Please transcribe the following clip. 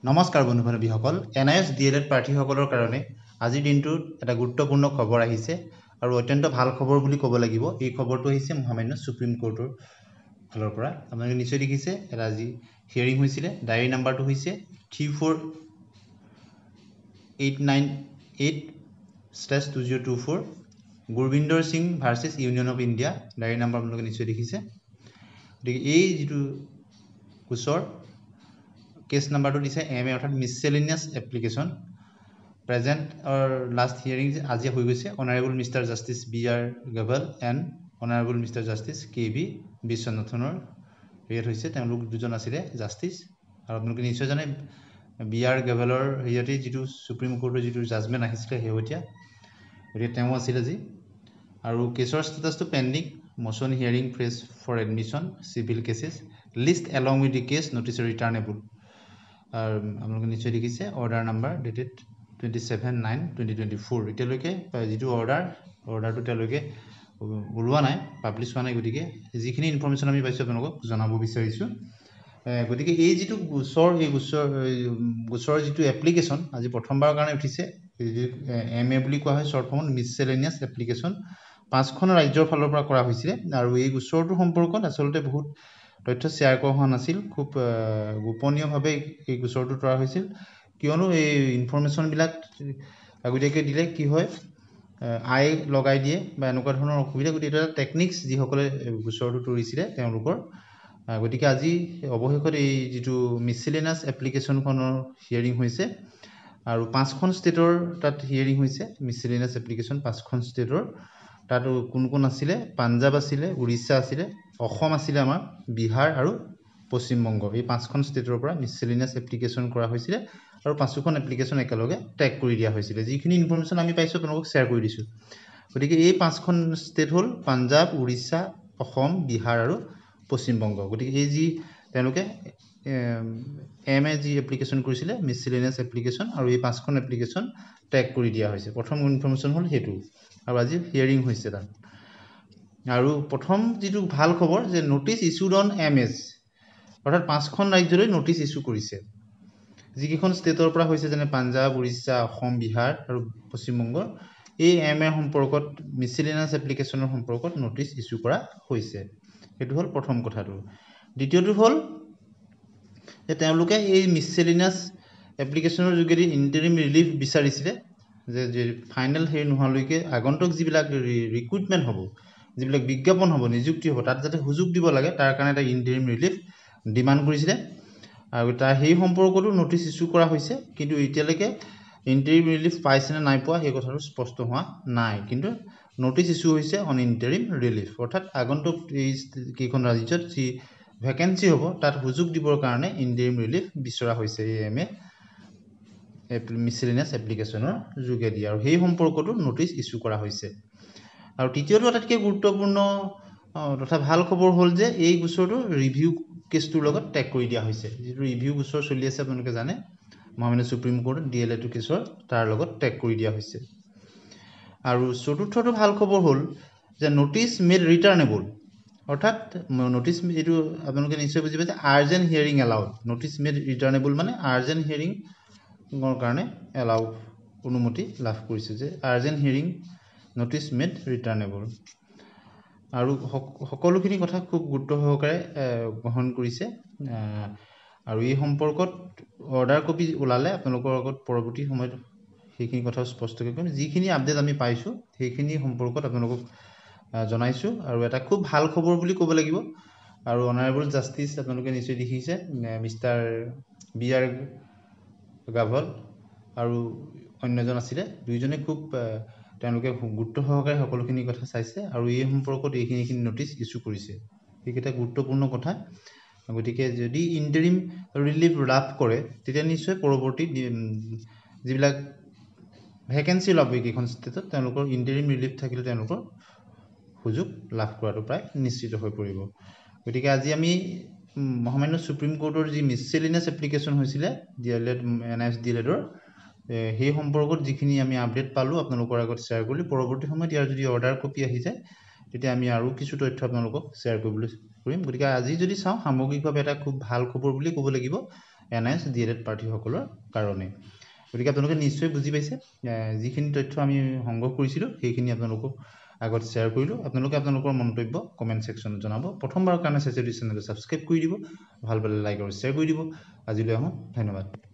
নমস্কাৰ বন্ধু বান্ধৱীসকল NIS DLED প্ৰাৰ্থীসকলৰ কাৰণে আজিৰ দিনটোত এটা গুৰুত্বপূৰ্ণ খবৰ আহিছে আৰু অত্যন্ত ভাল খবৰ বুলি ক'ব লাগিব। এই খবৰটো আহিছে মহামান্য সুপ্ৰিম কোৰ্টৰ ফালৰ পৰা। আপোনালোকে নিশ্চয় দেখিছে এটা আজি হিয়াৰিং হৈছিলে। ডায়েৰী নাম্বাৰটো হৈছে 34898/2024 Gurvinder Singh versus union of India. Diary number আপোনালোকে নিশ্চয় দেখিছে। গতিকে এই যিটো গোচৰ কেছ নাম্বাৰটো দিছে MA অৰ্থাৎ miscellaneous application present or last hearing আজি হৈ গৈছে। Honourable mister justice BR Gavai and honourable mister justice KB বিশ্বনাথনৰ হেৰিয়াত হৈছে। তেওঁলোক দুজন আছিলে জাষ্টিছ আৰু আপোনালোকে নিশ্চয় জানে BR গভলৰ হেৰিয়াতে যিটো সুপ্ৰিম কোৰ্টৰ যিটো জাজমেণ্ট আহিছিলে শেহতীয়া, গতিকে তেওঁ আছিল আজি। আৰু কেছৰ ষ্টেটাছটো pending, motion hearing fresh for admission civil cases list along with the case notice returnable. আৰু আপোনালোকে নিশ্চয় দেখিছে অৰ্ডাৰ নাম্বাৰ ডেটেড 27/9/2024। এতিয়ালৈকে যিটো অৰ্ডাৰটো তেওঁলোকে ওলোৱা নাই, পাব্লিছ হোৱা নাই। গতিকে যিখিনি ইনফৰ্মেশ্যন আমি পাইছোঁ আপোনালোকক জনাব বিচাৰিছোঁ। গতিকে এই যিটো গোচৰ, এই গোচৰৰ যিটো এপ্লিকেশ্যন আজি প্ৰথমবাৰৰ কাৰণে উঠিছে, MA বুলি কোৱা হয় শ্বৰ্ট ফৰ্মত, মিছচেলেনিয়াছ এপ্লিকেশ্যন 5খন ৰাজ্যৰ ফালৰ পৰা কৰা হৈছিলে। আৰু এই গোচৰটোৰ সম্পৰ্কত আচলতে বহুত তথ্য শ্বেয়াৰ কৰা হোৱা নাছিল। খুব গোপনীয়ভাৱে এই গোচৰটো তৰা হৈছিল, কিয়নো এই ইনফৰ্মেশ্যনবিলাক আগতীয়াকৈ দিলে কি হয়, আই লগাই দিয়ে বা এনেকুৱা ধৰণৰ অসুবিধা। গতিকে এইটো এটা টেকনিক্স যিসকলে গোচৰটো তৰিছিলে তেওঁলোকৰ। গতিকে আজি অৱশেষত এই যিটো মিছচেলেনিয়াছ এপ্লিকেশ্যনখনৰ হিয়াৰিং হৈছে আৰু 5খন ষ্টেটৰ তাত হিয়াৰিং হৈছে। মিছচেলেনিয়াছ এপ্লিকেশ্যন 5খন ষ্টেটৰ, তাত কোন কোন আছিলে? পাঞ্জাৱ আছিলে, উৰিষ্যা আছিলে, অসম আছিলে, আমাৰ বিহাৰ আৰু পশ্চিমবংগ। এই 5খন ষ্টেটৰ পৰা মিছচেলেনিয়াছ এপ্লিকেশ্যন কৰা হৈছিলে আৰু 5খন এপ্লিকেশ্যন একেলগে ট্ৰেক কৰি দিয়া হৈছিলে। যিখিনি ইনফৰ্মেশ্যন আমি পাইছোঁ আপোনালোকক শ্বেয়াৰ কৰি দিছোঁ। গতিকে এই 5খন ষ্টেট হ'ল পাঞ্জাৱ, উৰিষ্যা, অসম, বিহাৰ আৰু পশ্চিমবংগ। গতিকে এই যি তেওঁলোকে MA যি এপ্লিকেশ্যন কৰিছিলে মিছচেলেনিয়াছ এপ্লিকেশ্যন, আৰু এই 5খন এপ্লিকেশ্যন ট্ৰেক কৰি দিয়া হৈছে। প্ৰথম ইনফৰ্মেশ্যন হ'ল সেইটো, আৰু আজি হিয়াৰিং হৈছে তাত। আৰু প্ৰথম যিটো ভাল খবৰ যে নটিচ ইছ্যুড অন MS, অৰ্থাৎ 5খন ৰাজ্যলৈ নটিচ ইছ্যু কৰিছে। যিকেইখন ষ্টেটৰ পৰা হৈছে, যেনে পাঞ্জাৱ, উৰিষ্যা, অসম, বিহাৰ আৰু পশ্চিমবংগৰ, এই MA সম্পৰ্কত মিছচেলেনিয়াছ এপ্লিকেশ্যনৰ সম্পৰ্কত নটিচ ইছ্যু কৰা হৈছে। সেইটো হ'ল প্ৰথম কথাটো। দ্বিতীয়টো হ'ল যে তেওঁলোকে এই মিছচেলেনিয়াছ এপ্লিকেশ্যনৰ যোগেদি ইণ্টাৰিম ৰিলিফ বিচাৰিছিলে, যে ফাইনেল হেৰি নোহোৱালৈকে আগন্তুক যিবিলাক ৰিক্ৰুইটমেণ্ট হ'ব, যিবিলাক বিজ্ঞাপন হ'ব, নিযুক্তি হ'ব, তাত যাতে সুযোগ দিব লাগে, তাৰ কাৰণে এটা ইণ্টাৰিম ৰিলিফ ডিমাণ্ড কৰিছিলে। আৰু তাৰ সেই সম্পৰ্কতো নটিচ ইছ্যু কৰা হৈছে। কিন্তু এতিয়ালৈকে ইণ্টাৰিম ৰিলিফ পাইছেনে নাই পোৱা সেই কথাটো স্পষ্ট হোৱা নাই। কিন্তু নটিচ ইছ্যু হৈছে অন ইণ্টাৰিম ৰিলিফ, অৰ্থাৎ আগন্তুক এই কেইখন ৰাজ্যত যি ভেকেঞ্চি হ'ব তাত সুযোগ দিবৰ কাৰণে ইণ্টাৰিম ৰিলিফ বিচৰা হৈছে এই MA মিছচেলেনিয়াছ এপ্লিকেশ্যনৰ যোগেদি, আৰু সেই সম্পৰ্কতো নটিচ ইছ্যু কৰা হৈছে। আৰু তৃতীয়টো আটাইতকৈ গুৰুত্বপূৰ্ণ তথা ভাল খবৰ হ'ল যে এই গোচৰটো ৰিভিউ কেছটোৰ লগত ট্ৰেক কৰি দিয়া হৈছে। যিটো ৰিভিউ গোচৰ চলি আছে আপোনালোকে জানে মহামান্য সুপ্ৰিম কোৰ্টত DLED কেছৰ, তাৰ লগত ট্ৰেক কৰি দিয়া হৈছে। আৰু চতুৰ্থটো ভাল খবৰ হ'ল যে নটিচ মেড ৰিটাৰ্ণেবল, অৰ্থাৎ নটিচ, এইটো আপোনালোকে নিশ্চয় বুজি পাইছে, urgent hearing allowed. Notice made returnable মানে আৰ্জেণ্ট হিয়াৰিঙৰ কাৰণে অনুমতি লাভ কৰিছে, যে urgent hearing notice made returnable. আৰু সকলোখিনি কথা খুব গুৰুত্ব সহকাৰে গ্ৰহণ কৰিছে। আৰু এই সম্পৰ্কত অৰ্ডাৰ কপি ওলালে আপোনালোকৰ আগত পৰৱৰ্তী সময়ত সেইখিনি কথা স্পষ্টকৈ কৰিম। যিখিনি আপডেট আমি পাইছোঁ সেইখিনি সম্পৰ্কত আপোনালোকক জনাইছোঁ। আৰু এটা খুব ভাল খবৰ বুলি ক'ব লাগিব। আৰু অনাৰেবল জাষ্টিছ আপোনালোকে নিশ্চয় দেখিছে মিষ্টাৰ BR গভল আৰু অন্যজন আছিলে, দুইজনে খুব তেওঁলোকে গুৰুত্ব সহকাৰে সকলোখিনি কথা চাইছে আৰু এই সম্পৰ্কত এইখিনি নটিচ ইছ্যু কৰিছে। সেইকেইটা গুৰুত্বপূৰ্ণ কথা। গতিকে যদি ইণ্টাৰিম ৰিলিফ লাভ কৰে তেতিয়া নিশ্চয় পৰৱৰ্তী যিবিলাক ভেকেঞ্চি ওলাব এইকেইখন ষ্টেটত, তেওঁলোকৰ ইণ্টাৰিম ৰিলিফ থাকিলে তেওঁলোকৰ সুযোগ লাভ কৰাটো প্ৰায় নিশ্চিত হৈ পৰিব। গতিকে আজি আমি মহামান্য সুপ্ৰিম কোৰ্টৰ যি মিছচেলেনিয়াছ এপ্লিকেশ্যন হৈছিলে NIS DLEDৰ, সেই সম্পৰ্কত যিখিনি আমি আপডেট পালোঁ আপোনালোকৰ আগত শ্বেয়াৰ কৰিলোঁ। পৰৱৰ্তী সময়ত ইয়াৰ যদি অৰ্ডাৰ কপি আহি যায় তেতিয়া আমি আৰু কিছু তথ্য আপোনালোকক শ্বেয়াৰ কৰিবলৈ কৰিম। গতিকে আজি যদি চাওঁ সামগ্ৰিকভাৱে এটা খুব ভাল খবৰ বুলি ক'ব লাগিব NIS DLED প্ৰাৰ্থীসকলৰ কাৰণে গতিকে আপোনালোকে নিশ্চয় বুজি পাইছে যিখিনি তথ্য আমি সংগ্ৰহ কৰিছিলোঁ সেইখিনি আপোনালোকক আগত শ্বেয়াৰ কৰিলোঁ আপোনালোকে আপোনালোকৰ মন্তব্য কমেণ্ট ছেকশ্যনত জনাব প্ৰথমবাৰৰ কাৰণে চেনেলটো ছাবস্ক্ৰাইব কৰি দিব ভাল পালে লাইক আৰু শ্বেয়াৰ কৰি দিব আজিলৈ আহোঁ ধন্যবাদ